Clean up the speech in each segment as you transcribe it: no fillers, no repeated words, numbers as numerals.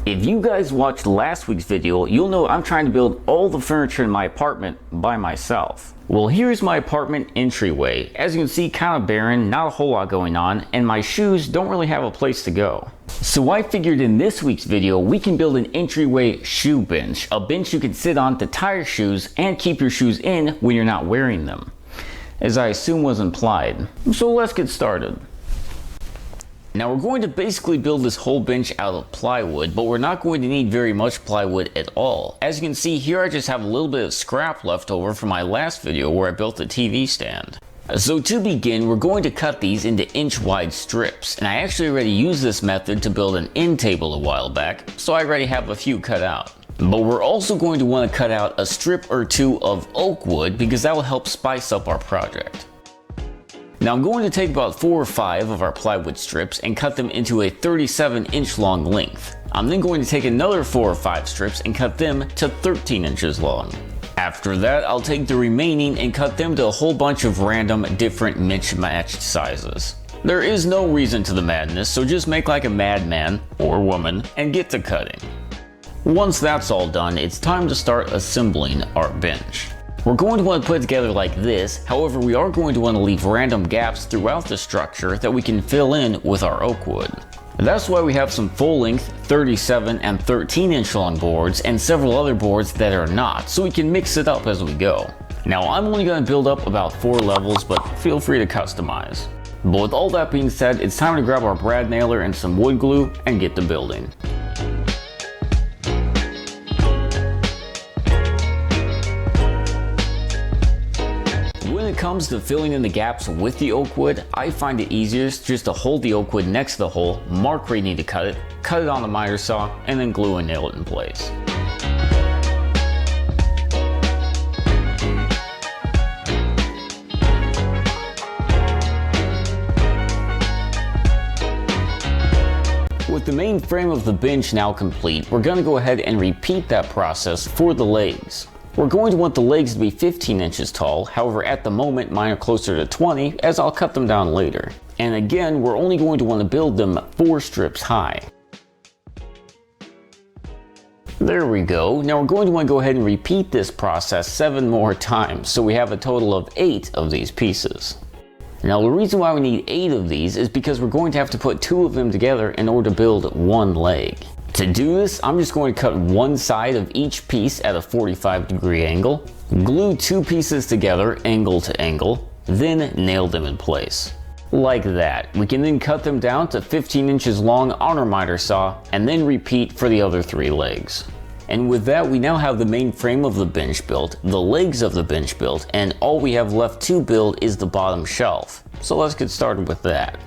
If you guys watched last week's video, you'll know I'm trying to build all the furniture in my apartment by myself. Well, here's my apartment entryway. As you can see, kind of barren, not a whole lot going on, and my shoes don't really have a place to go. So I figured in this week's video, we can build an entryway shoe bench. A bench you can sit on to tie your shoes and keep your shoes in when you're not wearing them, as I assume was implied. So let's get started. Now we're going to basically build this whole bench out of plywood, but we're not going to need very much plywood at all. As you can see here, I just have a little bit of scrap left over from my last video where I built the TV stand. So to begin, we're going to cut these into inch-wide strips, and I actually already used this method to build an end table a while back, so I already have a few cut out. But we're also going to want to cut out a strip or two of oak wood because that will help spice up our project. Now I'm going to take about 4 or 5 of our plywood strips and cut them into a 37-inch long length. I'm then going to take another 4 or 5 strips and cut them to 13 inches long. After that, I'll take the remaining and cut them to a whole bunch of random different mismatched sizes. There is no reason to the madness, so just make like a madman or woman and get to cutting. Once that's all done, it's time to start assembling our bench. We're going to want to put it together like this, however we are going to want to leave random gaps throughout the structure that we can fill in with our oak wood. That's why we have some full-length 37 and 13-inch long boards and several other boards that are not, so we can mix it up as we go. Now I'm only going to build up about 4 levels, but feel free to customize. But with all that being said, it's time to grab our brad nailer and some wood glue and get to building. When it comes to filling in the gaps with the oak wood, I find it easiest just to hold the oak wood next to the hole, mark where you need to cut it on the miter saw, and then glue and nail it in place. With the main frame of the bench now complete, we're going to go ahead and repeat that process for the legs. We're going to want the legs to be 15 inches tall, however at the moment mine are closer to 20 as I'll cut them down later. And again, we're only going to want to build them 4 strips high. There we go. Now we're going to want to go ahead and repeat this process 7 more times, so we have a total of 8 of these pieces. Now the reason why we need 8 of these is because we're going to have to put 2 of them together in order to build 1 leg. To do this, I'm just going to cut one side of each piece at a 45-degree angle, glue 2 pieces together angle to angle, then nail them in place. Like that. We can then cut them down to 15 inches long on our miter saw, and then repeat for the other 3 legs. And with that, we now have the main frame of the bench built, the legs of the bench built, and all we have left to build is the bottom shelf. So let's get started with that.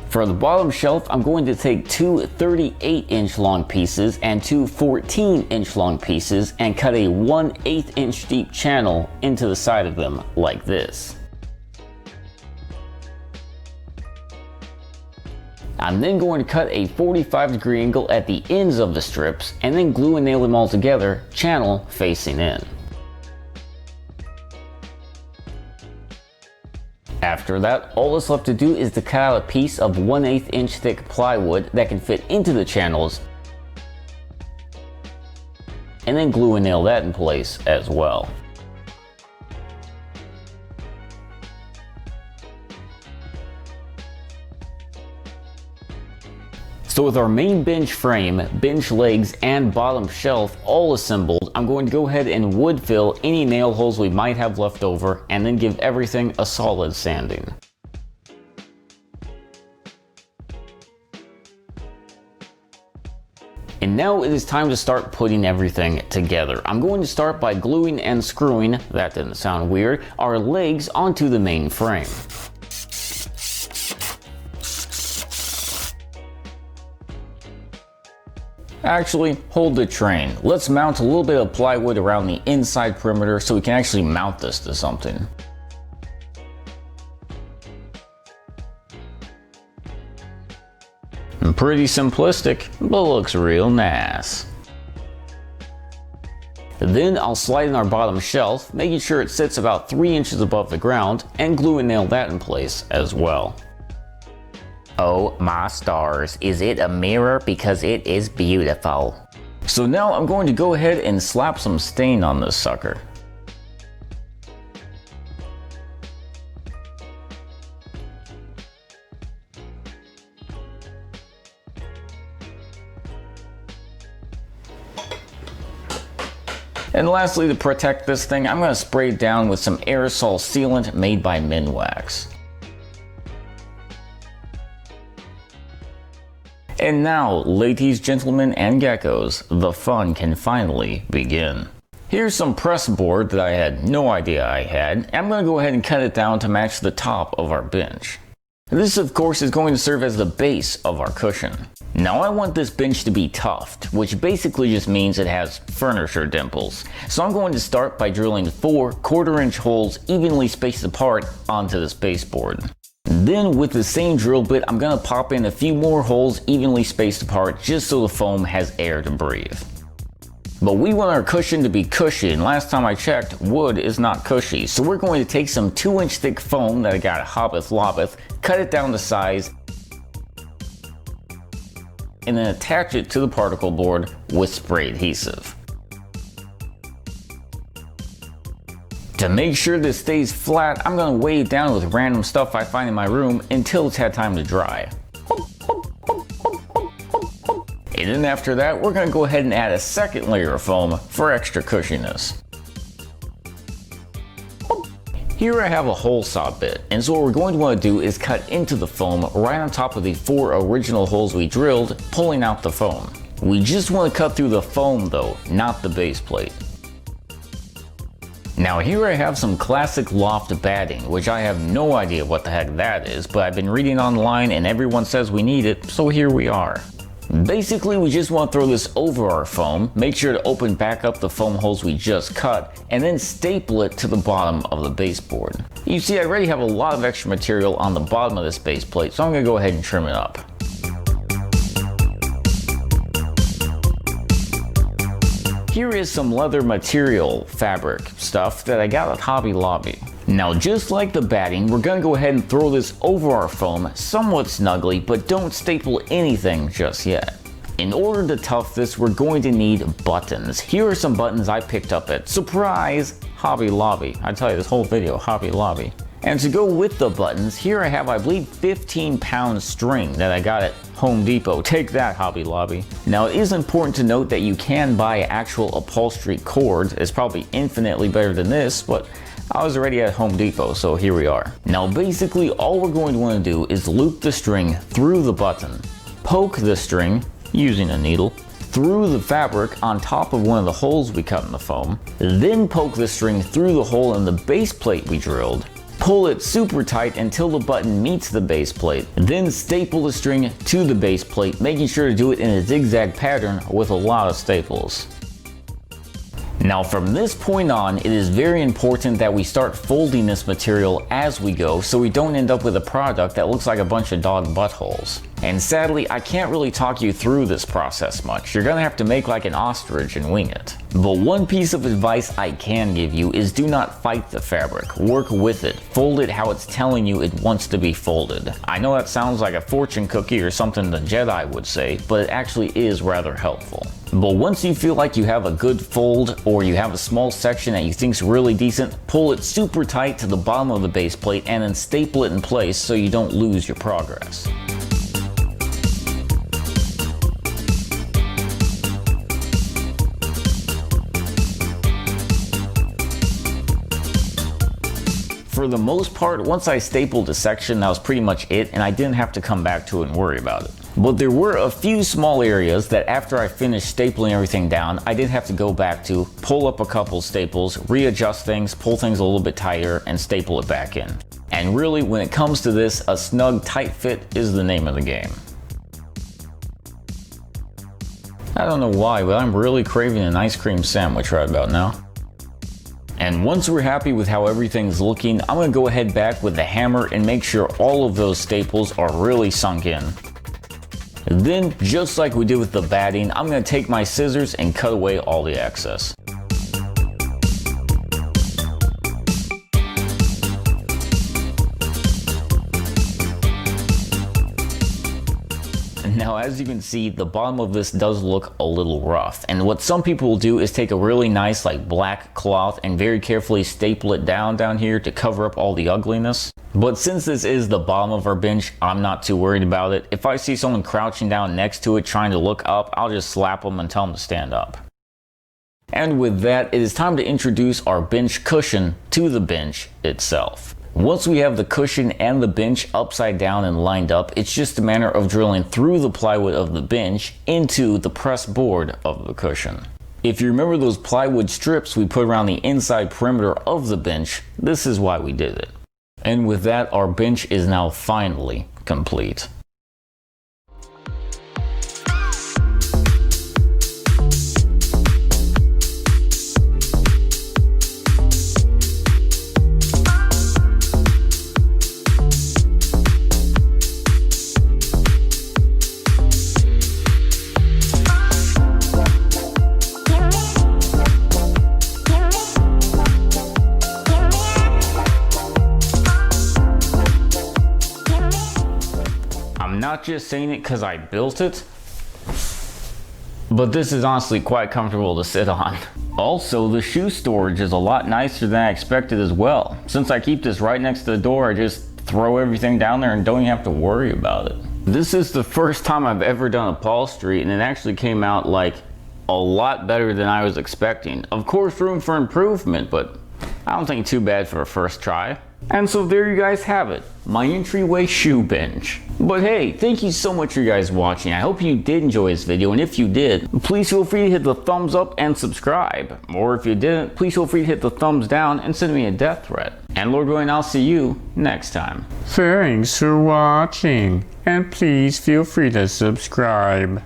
For the bottom shelf, I'm going to take 2 38-inch long pieces and 2 14-inch long pieces and cut a 1/8 inch deep channel into the side of them like this. I'm then going to cut a 45-degree angle at the ends of the strips and then glue and nail them all together, channel facing in. After that, all that's left to do is to cut out a piece of 1/8 inch thick plywood that can fit into the channels, and then glue and nail that in place as well. So with our main bench frame, bench legs, and bottom shelf all assembled, I'm going to go ahead and wood fill any nail holes we might have left over and then give everything a solid sanding. And now it is time to start putting everything together. I'm going to start by gluing and screwing, that didn't sound weird, our legs onto the main frame. Actually, hold the train. Let's mount a little bit of plywood around the inside perimeter so we can actually mount this to something. Pretty simplistic, but looks real nice. Then I'll slide in our bottom shelf, making sure it sits about 3 inches above the ground, and glue and nail that in place as well. Oh my stars, is it a mirror? Because it is beautiful. So now I'm going to go ahead and slap some stain on this sucker. And lastly, to protect this thing, I'm going to spray it down with some aerosol sealant made by Minwax. And now, ladies, gentlemen, and geckos, the fun can finally begin. Here's some press board that I had no idea I had. I'm going to go ahead and cut it down to match the top of our bench. This, of course, is going to serve as the base of our cushion. Now I want this bench to be tufted, which basically just means it has furniture dimples. So I'm going to start by drilling 4 1/4-inch holes evenly spaced apart onto this baseboard. Then with the same drill bit, I'm going to pop in a few more holes evenly spaced apart just so the foam has air to breathe. But we want our cushion to be cushy, and last time I checked, wood is not cushy. So we're going to take some 2-inch thick foam that I got at Hobbith Lobbith, cut it down to size, and then attach it to the particle board with spray adhesive. To make sure this stays flat, I'm going to weigh it down with random stuff I find in my room until it's had time to dry. And then after that, we're going to go ahead and add a second layer of foam for extra cushiness. Here I have a hole saw bit, and so what we're going to want to do is cut into the foam right on top of the 4 original holes we drilled, pulling out the foam. We just want to cut through the foam though, not the base plate. Now here I have some classic loft batting, which I have no idea what the heck that is, but I've been reading online and everyone says we need it, so here we are. Basically, we just want to throw this over our foam, make sure to open back up the foam holes we just cut, and then staple it to the bottom of the baseboard. You see, I already have a lot of extra material on the bottom of this base plate, so I'm going to go ahead and trim it up. Here is some leather material fabric stuff that I got at Hobby Lobby. Now just like the batting, we're going to go ahead and throw this over our foam somewhat snugly, but don't staple anything just yet. In order to tuft this, we're going to need buttons. Here are some buttons I picked up at, surprise, Hobby Lobby. I tell you, this whole video, Hobby Lobby. And to go with the buttons, here I have, I believe, 15-pound string that I got at Home Depot. Take that, Hobby Lobby. Now it is important to note that you can buy actual upholstery cord. It's probably infinitely better than this, but I was already at Home Depot, so here we are. Now basically all we're going to want to do is loop the string through the button, poke the string, using a needle, through the fabric on top of one of the holes we cut in the foam, then poke the string through the hole in the base plate we drilled, pull it super tight until the button meets the base plate, then staple the string to the base plate, making sure to do it in a zigzag pattern with a lot of staples. Now from this point on, it is very important that we start folding this material as we go so we don't end up with a product that looks like a bunch of dog buttholes. And sadly, I can't really talk you through this process much. You're gonna have to make like an ostrich and wing it. But one piece of advice I can give you is do not fight the fabric. Work with it. Fold it how it's telling you it wants to be folded. I know that sounds like a fortune cookie or something the Jedi would say, but it actually is rather helpful. But once you feel like you have a good fold, or you have a small section that you think's really decent, pull it super tight to the bottom of the base plate and then staple it in place so you don't lose your progress. For the most part, once I stapled a section, that was pretty much it, and I didn't have to come back to it and worry about it. But there were a few small areas that after I finished stapling everything down, I did have to go back to, pull up a couple staples, readjust things, pull things a little bit tighter, and staple it back in. And really, when it comes to this, a snug, tight fit is the name of the game. I don't know why, but I'm really craving an ice cream sandwich right about now. And once we're happy with how everything's looking, I'm going to go ahead back with the hammer and make sure all of those staples are really sunk in. Then, just like we did with the batting, I'm going to take my scissors and cut away all the excess. as you can see, the bottom of this does look a little rough. And what some people will do is take a really nice like black cloth and very carefully staple it down here to cover up all the ugliness. But since this is the bottom of our bench, I'm not too worried about it. If I see someone crouching down next to it trying to look up, I'll just slap them and tell them to stand up. And with that, it is time to introduce our bench cushion to the bench itself. Once we have the cushion and the bench upside down and lined up, it's just a matter of drilling through the plywood of the bench into the press board of the cushion. If you remember those plywood strips we put around the inside perimeter of the bench, this is why we did it. And with that, our bench is now finally complete. I'm not just saying it because I built it, but this is honestly quite comfortable to sit on. Also, the shoe storage is a lot nicer than I expected as well. Since I keep this right next to the door, I just throw everything down there and don't even have to worry about it. This is the first time I've ever done upholstery, and it actually came out like a lot better than I was expecting. Of course, room for improvement, but I don't think too bad for a first try. And so there you guys have it, my entryway shoe bench. But hey, thank you so much for you guys watching. I hope you did enjoy this video, and if you did, please feel free to hit the thumbs up and subscribe. Or if you didn't, please feel free to hit the thumbs down and send me a death threat. And Lord willing, I'll see you next time. Thanks for watching, and please feel free to subscribe.